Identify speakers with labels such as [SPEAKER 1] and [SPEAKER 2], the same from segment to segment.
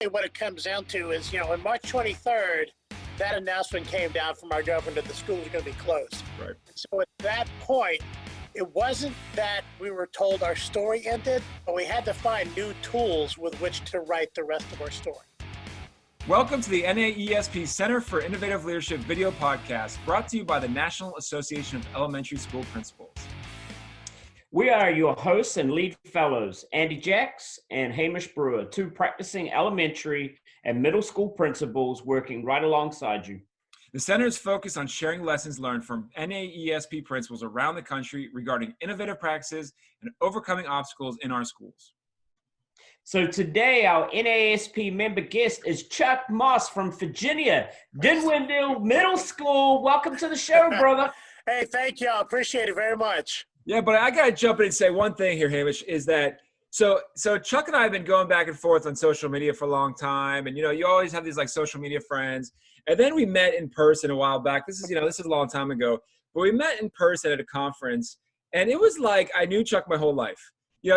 [SPEAKER 1] what it comes down to is, on March 23rd, that announcement came down from our governor that the schools are going to be closed.
[SPEAKER 2] Right.
[SPEAKER 1] So at that point, it wasn't that we were told our story ended, but we had to find new tools with which to write the rest of our story.
[SPEAKER 2] Welcome to the NAESP Center for Innovative Leadership video podcast, brought to you by the National Association of Elementary School Principals.
[SPEAKER 3] We are your hosts and lead fellows, Jacks and Hamish Brewer, two practicing elementary and middle school principals working right alongside you.
[SPEAKER 2] The center is focused on sharing lessons learned from NAESP principals around the country regarding innovative practices and overcoming obstacles in our schools.
[SPEAKER 3] So today, our NAESP member guest is Chuck Moss from Virginia, Dinwiddie Middle School. Welcome to the show, brother.
[SPEAKER 1] Hey, thank you. I appreciate it very much.
[SPEAKER 2] Yeah, but I got to jump in and say one thing here, Hamish, is that so Chuck and I have been going back and forth on social media for a long time. And, you always have these like social media friends. And then we met in person a while back. This is a long time ago. But we met in person at a conference. And it was like I knew Chuck my whole life.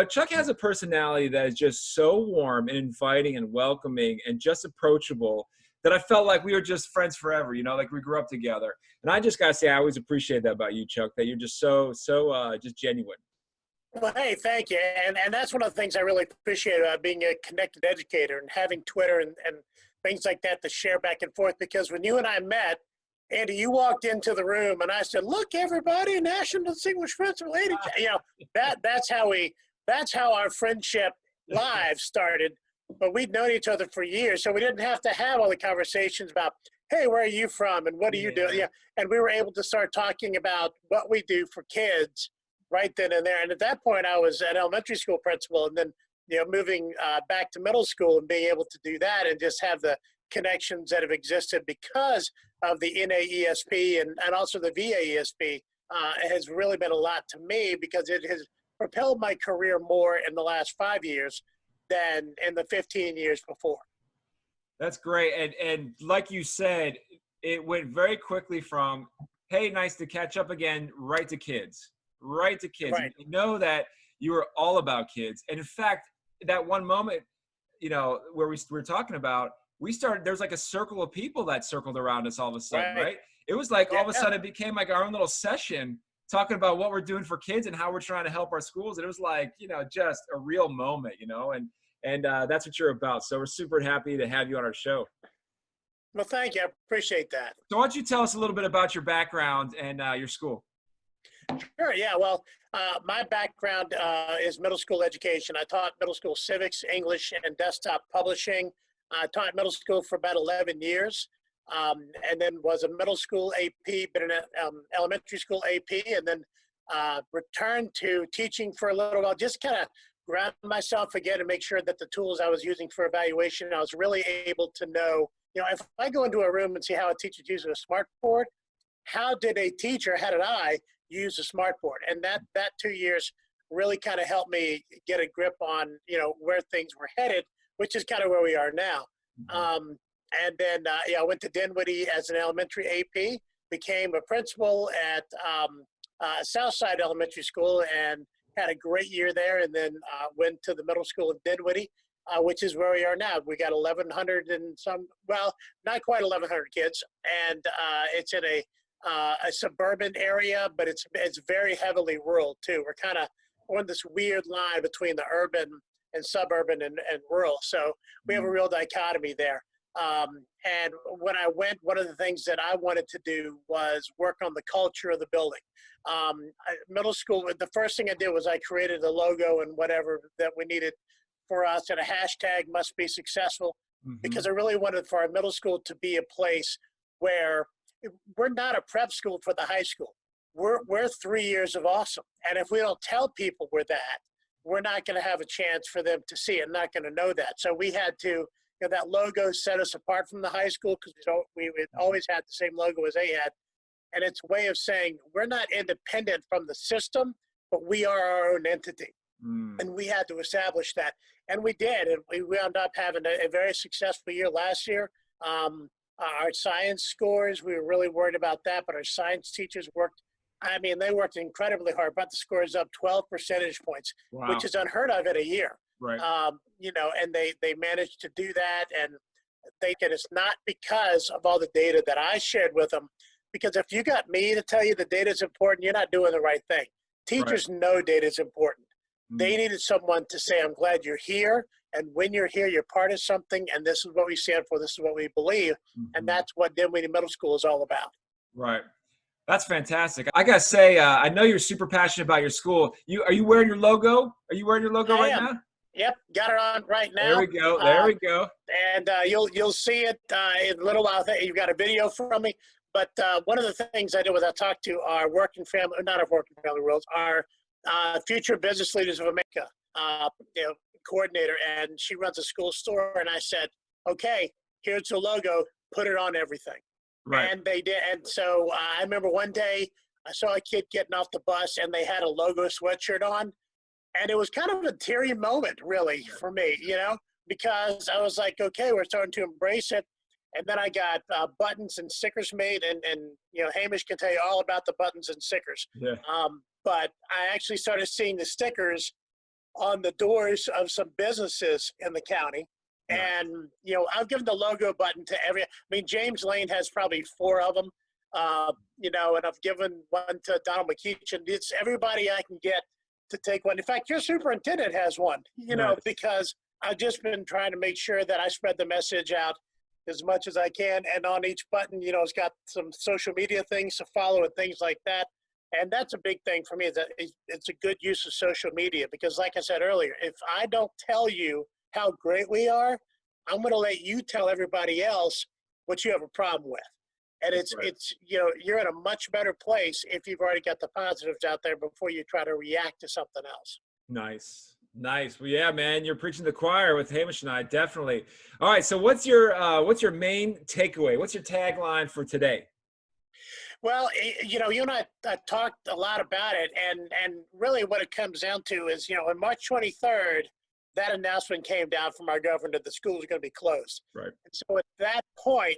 [SPEAKER 2] Chuck has a personality that is just so warm and inviting and welcoming and just approachable that I felt like we were just friends forever, like we grew up together. And I just got to say, I always appreciate that about you, Chuck, that you're just so just genuine.
[SPEAKER 1] Well, hey, thank you. And that's one of the things I really appreciate about being a connected educator and having Twitter and things like that to share back and forth. Because when you and I met, Andy, you walked into the room and I said, "Look, everybody, National Distinguished Principal Lady." That's how our friendship live started. But we'd known each other for years, so we didn't have to have all the conversations about, hey, where are you from and what do you do? Yeah, and we were able to start talking about what we do for kids right then and there. And at that point, I was an elementary school principal, and then moving back to middle school and being able to do that and just have the connections that have existed because of the NAESP and also the VAESP has really been a lot to me because it has propelled my career more in the last 5 years than in the 15 years before.
[SPEAKER 2] That's great. And like you said, it went very quickly from, hey, nice to catch up again, right to kids. Right. You know that you were all about kids. And in fact, that one moment, where we were talking about, there's like a circle of people that circled around us all of a sudden, right? It was like all of a sudden it became like our own little session talking about what we're doing for kids and how we're trying to help our schools. And it was like, just a real moment, and that's what you're about. So we're super happy to have you on our show.
[SPEAKER 1] Well, thank you. I appreciate that.
[SPEAKER 2] So why don't you tell us a little bit about your background and your school?
[SPEAKER 1] Sure. Yeah. Well, my background is middle school education. I taught middle school civics, English, and desktop publishing. I taught middle school for about 11 years. And then was a middle school AP, been an elementary school AP, and then returned to teaching for a little while, just kind of ground myself again and make sure that the tools I was using for evaluation, I was really able to know, if I go into a room and see how a teacher's using a smart board, how did I use a smart board? And that 2 years really kind of helped me get a grip on, where things were headed, which is kind of where we are now. And then I went to Dinwiddie as an elementary AP, became a principal at Southside Elementary School and had a great year there, and then went to the middle school in Dinwiddie, which is where we are now. We got 1,100 and some, well, not quite 1,100 kids, and it's in a suburban area, but it's very heavily rural too. We're kind of on this weird line between the urban and suburban and rural, so we have a real dichotomy there. And when I went, one of the things that I wanted to do was work on the culture of the building. Middle school, the first thing I did was I created a logo and whatever that we needed for us, and a hashtag must be successful, because I really wanted for our middle school to be a place where we're not a prep school for the high school. We're 3 years of awesome. And if we don't tell people we're that, we're not going to have a chance for them to see it, not going to know that. So we had to, that logo set us apart from the high school because we always had the same logo as they had. And it's a way of saying we're not independent from the system, but we are our own entity. And we had to establish that. And we did. And we wound up having a very successful year last year. Our science scores, we were really worried about that, but our science teachers they worked incredibly hard. Brought the scores up 12 percentage points, which is unheard of in a year.
[SPEAKER 2] Right.
[SPEAKER 1] And they managed to do that. And it's not because of all the data that I shared with them, because if you got me to tell you the data is important, you're not doing the right thing. Teachers know data is important. They needed someone to say, I'm glad you're here. And when you're here, you're part of something. And this is what we stand for. This is what we believe. And that's what Dinwiddie Middle School is all about.
[SPEAKER 2] Right. That's fantastic. I gotta say, I know you're super passionate about your school. Are you wearing your logo? Are you wearing your logo right now?
[SPEAKER 1] Yep, got it on right now.
[SPEAKER 2] There we go. There we go.
[SPEAKER 1] And you'll see it in a little while. You've got a video from me. But one of the things I did was I talked to our not our working family rules, our Future Business Leaders of America coordinator, and she runs a school store. And I said, okay, here's the logo. Put it on everything.
[SPEAKER 2] Right.
[SPEAKER 1] And they did. And so I remember one day I saw a kid getting off the bus and they had a logo sweatshirt on. And it was kind of a teary moment, really, for me, because I was like, okay, we're starting to embrace it. And then I got buttons and stickers made. And Hamish can tell you all about the buttons and stickers.
[SPEAKER 2] Yeah.
[SPEAKER 1] But I actually started seeing the stickers on the doors of some businesses in the county. And, I've given the logo button to James Lane has probably 4 of them, and I've given one to Donald McKeechin. It's everybody I can get to take one. In fact, your superintendent has one, because I've just been trying to make sure that I spread the message out as much as I can. And on each button, it's got some social media things to follow and things like that. And that's a big thing for me, is that it's a good use of social media, because like I said earlier, if I don't tell you how great we are, I'm going to let you tell everybody else what you have a problem with. And it's you're in a much better place if you've already got the positives out there before you try to react to something else.
[SPEAKER 2] Nice. Well, yeah, man, you're preaching the choir with Hamish and I, definitely. All right. So what's your main takeaway? What's your tagline for today?
[SPEAKER 1] Well, you and I talked a lot about it, and really what it comes down to is, on March 23rd, that announcement came down from our governor that the schools are going to be closed.
[SPEAKER 2] Right.
[SPEAKER 1] And so at that point,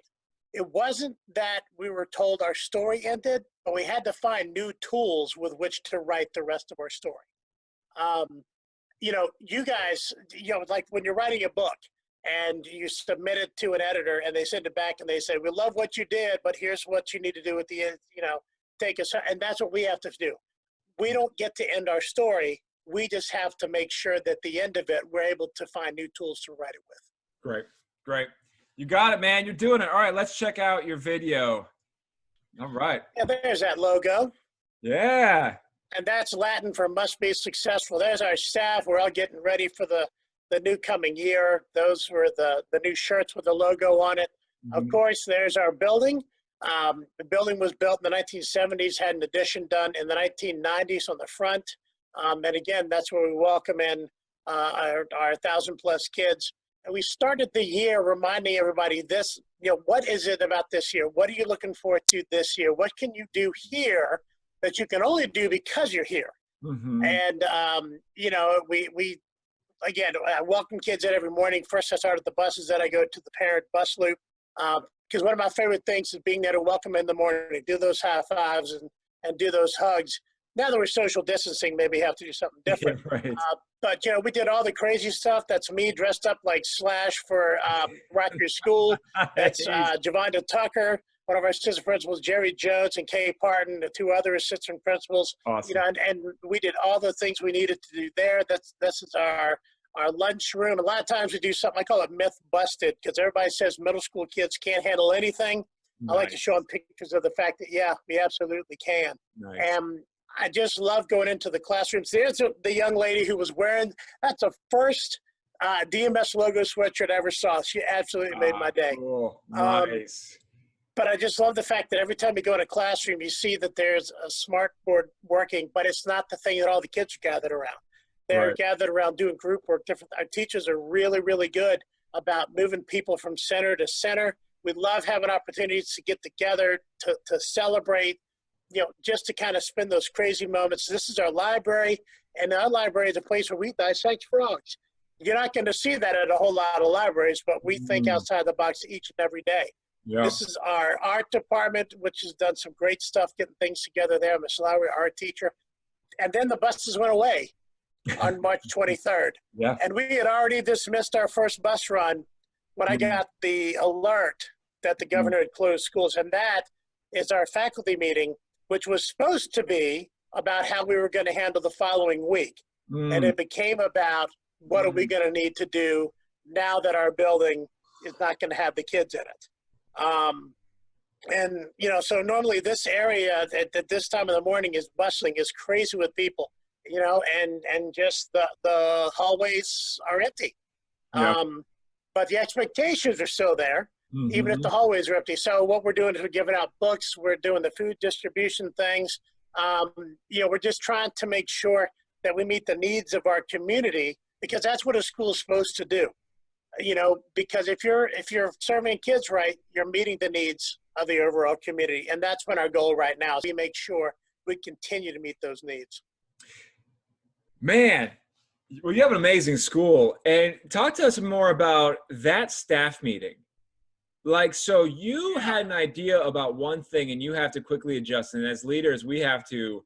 [SPEAKER 1] it wasn't that we were told our story ended, but we had to find new tools with which to write the rest of our story. You guys, like when you're writing a book and you submit it to an editor and they send it back and they say, we love what you did, but here's what you need to do at the end, take us. And that's what we have to do. We don't get to end our story. We just have to make sure that at the end of it, we're able to find new tools to write it with.
[SPEAKER 2] Great. You got it, man. You're doing it. All right, let's check out your video. All right.
[SPEAKER 1] Yeah, there's that logo.
[SPEAKER 2] Yeah.
[SPEAKER 1] And that's Latin for must be successful. There's our staff. We're all getting ready for the new coming year. Those were the new shirts with the logo on it. Of course, there's our building. The building was built in the 1970s, had an addition done in the 1990s on the front. And again, that's where we welcome in our 1,000+ kids. And we started the year reminding everybody this, what is it about this year? What are you looking forward to this year? What can you do here that you can only do because you're here? And, I welcome kids in every morning. First, I start at the buses, then I go to the parent bus loop. Because one of my favorite things is being there to welcome in the morning, do those high fives and do those hugs. Now that we're social distancing, maybe have to do something different.
[SPEAKER 2] Yeah, right.
[SPEAKER 1] But we did all the crazy stuff. That's me dressed up like Slash for Rock Your School. That's Javonda Tucker, one of our assistant principals, Jerry Jones and Kay Parton, the 2 other assistant principals.
[SPEAKER 2] Awesome.
[SPEAKER 1] And we did all the things we needed to do there. This is our lunch room. A lot of times we do something, I call it myth busted, because everybody says middle school kids can't handle anything. Nice. I like to show them pictures of the fact that, yeah, we absolutely can.
[SPEAKER 2] Nice.
[SPEAKER 1] And I just love going into the classrooms. There's the young lady who was wearing, that's the first DMS logo sweatshirt I ever saw. She absolutely made my day.
[SPEAKER 2] Cool. Nice.
[SPEAKER 1] But I just love the fact that every time you go in a classroom, you see that there's a smart board working, but it's not the thing that all the kids are gathered around. They're gathered around doing group work. Our teachers are really, really good about moving people from center to center. We love having opportunities to get together, to celebrate, just to kind of spend those crazy moments. This is our library, and our library is a place where we dissect frogs. You're not going to see that at a whole lot of libraries, but we think outside the box each and every day. Yeah. This is our art department, which has done some great stuff getting things together there. Miss Lowry, art teacher. And then the buses went away. on March 23rd.
[SPEAKER 2] Yeah.
[SPEAKER 1] And we had already dismissed our first bus run when I got the alert that the governor had closed schools. And that is our faculty meeting, which was supposed to be about how we were going to handle the following week. And it became about what are we going to need to do now that our building is not going to have the kids in it. And, you know, so normally this area at this time of the morning is bustling, is crazy with people, you know, and just the hallways are empty.
[SPEAKER 2] Yeah.
[SPEAKER 1] But the expectations are still there, even if the hallways are empty. So what we're doing is we're giving out books, we're doing the food distribution things. You know, we're just trying to make sure that we meet the needs of our community, because that's what a school is supposed to do. You know, because if you're serving kids right, you're meeting the needs of the overall community. And that's been our goal right now, is we make sure we continue to meet those needs.
[SPEAKER 2] Man, well, you have an amazing school. And talk to us more about that staff meeting. Like, so you had an idea about one thing and you have to quickly adjust. And as leaders, we have to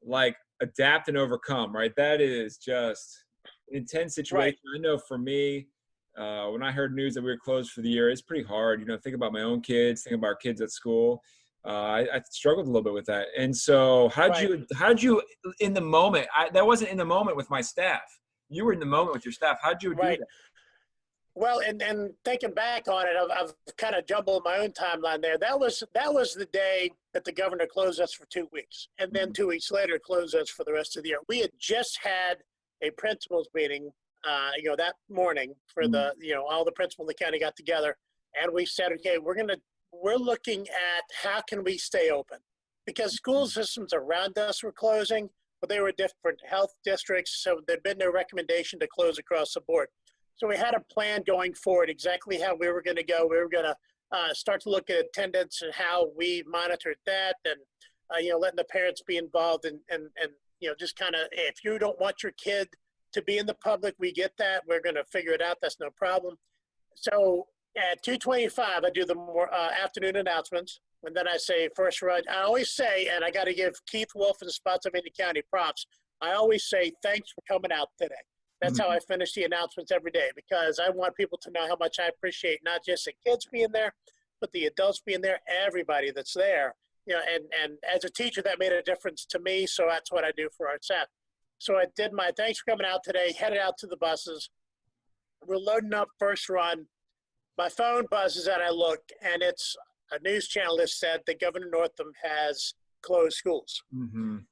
[SPEAKER 2] like adapt and overcome, right? That is just an intense situation. Right. I know for me, when I heard news that we were closed for the year, it's pretty hard. You know, think about my own kids, think about our kids at school. I struggled a little bit with that. And so how'd you in the moment, that wasn't in the moment with my staff. You were in the moment with your staff. How'd you do that?
[SPEAKER 1] Well, and thinking back on it, I've kind of jumbled my own timeline there. That was the day that the governor closed us for 2 weeks. And then 2 weeks later, closed us for the rest of the year. We had just had a principals meeting, you know, that morning for the, you know, all the principals in the county got together. And we said, okay, we're looking at how can we stay open, because school systems around us were closing, but they were different health districts. So there'd been no recommendation to close across the board. So we had a plan going forward, exactly how we were going to go. We were going to start to look at attendance and how we monitored that, and you know, letting the parents be involved, and you know, just kind of, if you don't want your kid to be in the public, we get that. We're going to figure it out. That's no problem. So at 2:25, I do the more afternoon announcements, and then I say first run. I always say, and I got to give Keith Wolf and Spotsylvania County props. I always say thanks for coming out today. That's how I finish the announcements every day, because I want people to know how much I appreciate not just the kids being there, but the adults being there, everybody that's there. You know, and as a teacher, that made a difference to me. So that's what I do for our staff. So I did my thanks for coming out today, headed out to the buses. We're loading up first run. My phone buzzes and I look, and it's a news channel that said that Governor Northam has closed schools.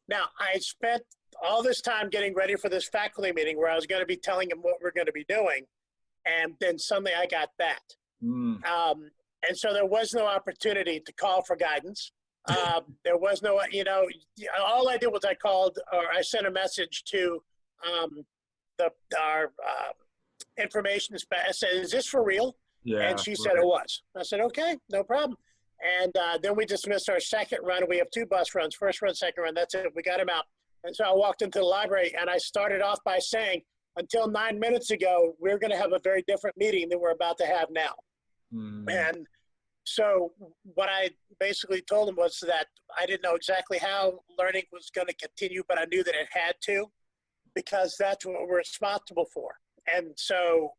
[SPEAKER 1] Now, I spent all this time getting ready for this faculty meeting where I was going to be telling them what we're going to be doing. And then suddenly I got that. And so there was no opportunity to call for guidance. There was no, you know, all I did was I sent a message to our information. I said, is this for real?
[SPEAKER 2] Yeah,
[SPEAKER 1] and she said it was. I said, okay, no problem. And then we dismissed our second run. We have 2 bus runs, first run, second run. That's it. We got him out. And so I walked into the library and I started off by saying, until 9 minutes ago, we're going to have a very different meeting than we're about to have now. And so what I basically told them was that I didn't know exactly how learning was going to continue, but I knew that it had to, because that's what we're responsible for. And so,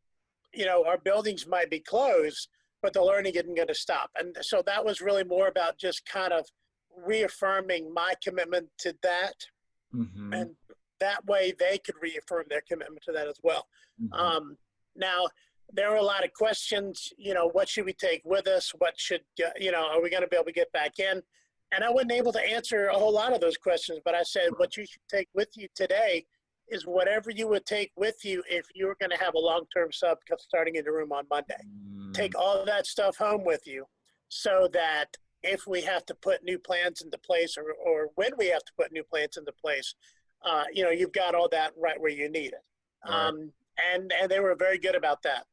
[SPEAKER 1] you know, our buildings might be closed, but the learning isn't going to stop. And so that was really more about just kind of reaffirming my commitment to that. And that way they could reaffirm their commitment to that as well. Now, there were a lot of questions, you know, what should we take with us? What should, you know, are we going to be able to get back in? And I wasn't able to answer a whole lot of those questions, but I said, what you should take with you today is whatever you would take with you if you were going to have a long-term sub starting in the room on Monday. Take all that stuff home with you, so that if we have to put new plans into place, or when we have to put new plans into place, you know, you've got all that right where you need it. And they were very good about that.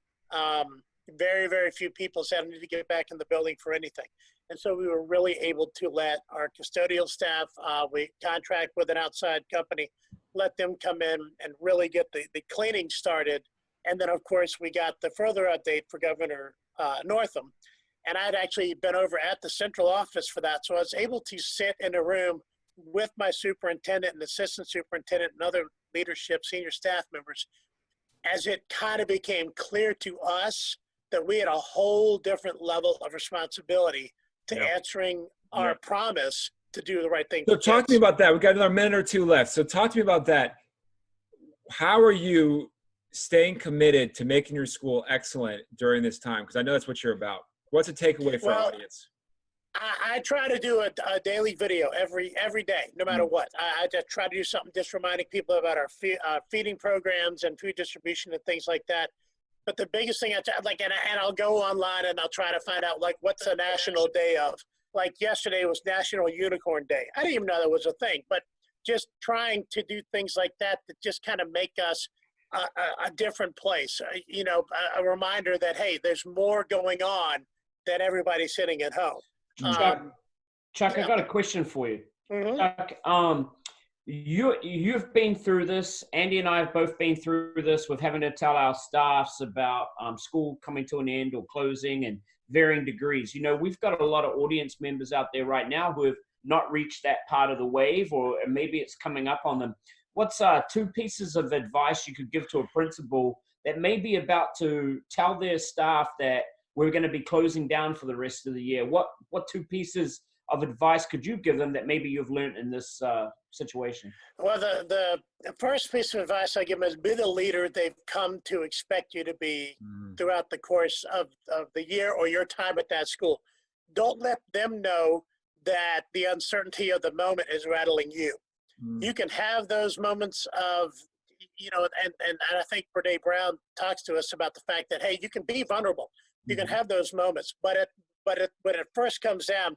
[SPEAKER 1] Very, very few people said I need to get back in the building for anything. And so we were really able to let our custodial staff, we contract with an outside company, let them come in and really get the cleaning started. And then, of course, we got the further update for Governor Northam. And I'd actually been over at the central office for that. So I was able to sit in a room with my superintendent and assistant superintendent and other leadership, senior staff members, as it kind of became clear to us that we had a whole different level of responsibility to answering our promise to do the right thing.
[SPEAKER 2] So talk to me about that. We've got another minute or two left. So talk to me about that. How are you staying committed to making your school excellent during this time? Because I know that's what you're about. What's a takeaway for our audience?
[SPEAKER 1] I try to do a daily video every day, no matter what. I just try to do something just reminding people about our feeding programs and food distribution and things like that. But the biggest thing and I'll go online and I'll try to find out like what's the national day of. Like yesterday was National Unicorn Day. I didn't even know that was a thing, but just trying to do things like that just kind of make us a different place. A reminder that, hey, there's more going on than everybody sitting at home.
[SPEAKER 3] Chuck, I got a question for you.
[SPEAKER 1] Mm-hmm.
[SPEAKER 3] Chuck, you've been through this. Andy and I have both been through this with having to tell our staffs about school coming to an end or closing and varying degrees. We've got a lot of audience members out there right now who have not reached that part of the wave, or maybe it's coming up on them. What's 2 pieces of advice you could give to a principal that may be about to tell their staff that we're going to be closing down for the rest of the year? What 2 pieces of advice could you give them that maybe you've learned in this situation?
[SPEAKER 1] Well, the first piece of advice I give them is be the leader they've come to expect you to be throughout the course of the year or your time at that school. Don't let them know that the uncertainty of the moment is rattling you. You can have those moments of, and I think Brene Brown talks to us about the fact that, hey, you can be vulnerable. You can have those moments, but when it first comes down,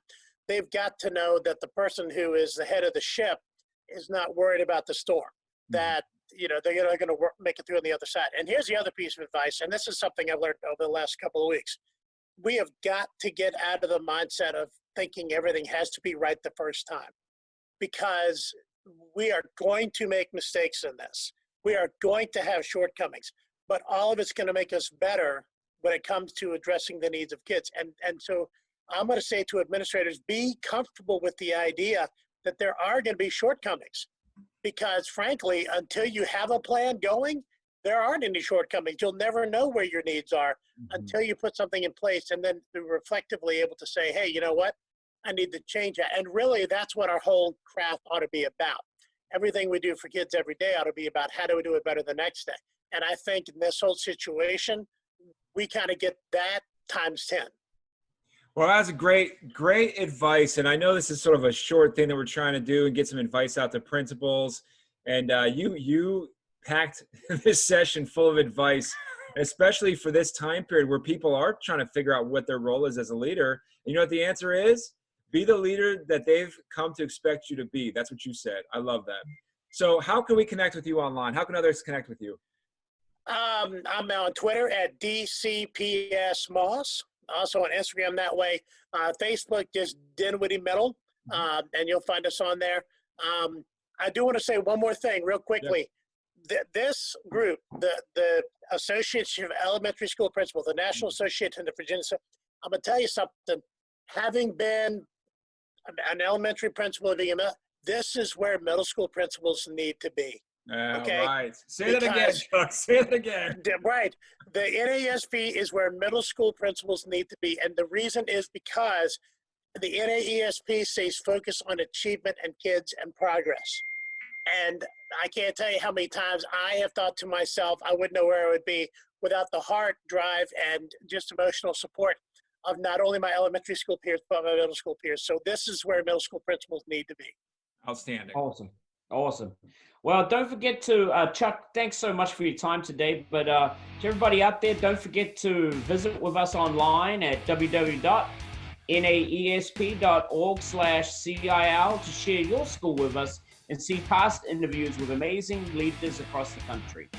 [SPEAKER 1] they've got to know that the person who is the head of the ship is not worried about the storm, that, they're going to make it through on the other side. And here's the other piece of advice, and this is something I've learned over the last couple of weeks. We have got to get out of the mindset of thinking everything has to be right the first time, because we are going to make mistakes in this. We are going to have shortcomings, but all of it's going to make us better when it comes to addressing the needs of kids. And so I'm going to say to administrators, be comfortable with the idea that there are going to be shortcomings, because frankly, until you have a plan going, there aren't any shortcomings. You'll never know where your needs are until you put something in place and then be reflectively able to say, hey, you know what? I need to change that. And really, that's what our whole craft ought to be about. Everything we do for kids every day ought to be about how do we do it better the next day. And I think in this whole situation, we kind of get that times 10.
[SPEAKER 2] Well, that's a great advice. And I know this is sort of a short thing that we're trying to do and get some advice out to principals. And you packed this session full of advice, especially for this time period where people are trying to figure out what their role is as a leader. And you know what the answer is? Be the leader that they've come to expect you to be. That's what you said. I love that. So how can we connect with you online? How can others connect with you?
[SPEAKER 1] I'm on Twitter at DCPSMoss. Also on Instagram that way. Facebook, just Dinwiddie Middle, and you'll find us on there. I do want to say one more thing real quickly. Yep. This group, the Association of Elementary School Principals, the National Association of Virginia, I'm going to tell you something. Having been an elementary principal at EML, this is where middle school principals need to be. Okay.
[SPEAKER 2] Right. Say that again, Chuck. Say that again.
[SPEAKER 1] Right. The NAESP is where middle school principals need to be. And the reason is because the NAESP says focus on achievement and kids and progress. And I can't tell you how many times I have thought to myself, I wouldn't know where I would be without the heart, drive, and just emotional support of not only my elementary school peers, but my middle school peers. So this is where middle school principals need to be.
[SPEAKER 2] Outstanding.
[SPEAKER 3] Awesome. Well, don't forget to, Chuck, thanks so much for your time today. But to everybody out there, don't forget to visit with us online at www.naesp.org/CIL to share your school with us and see past interviews with amazing leaders across the country.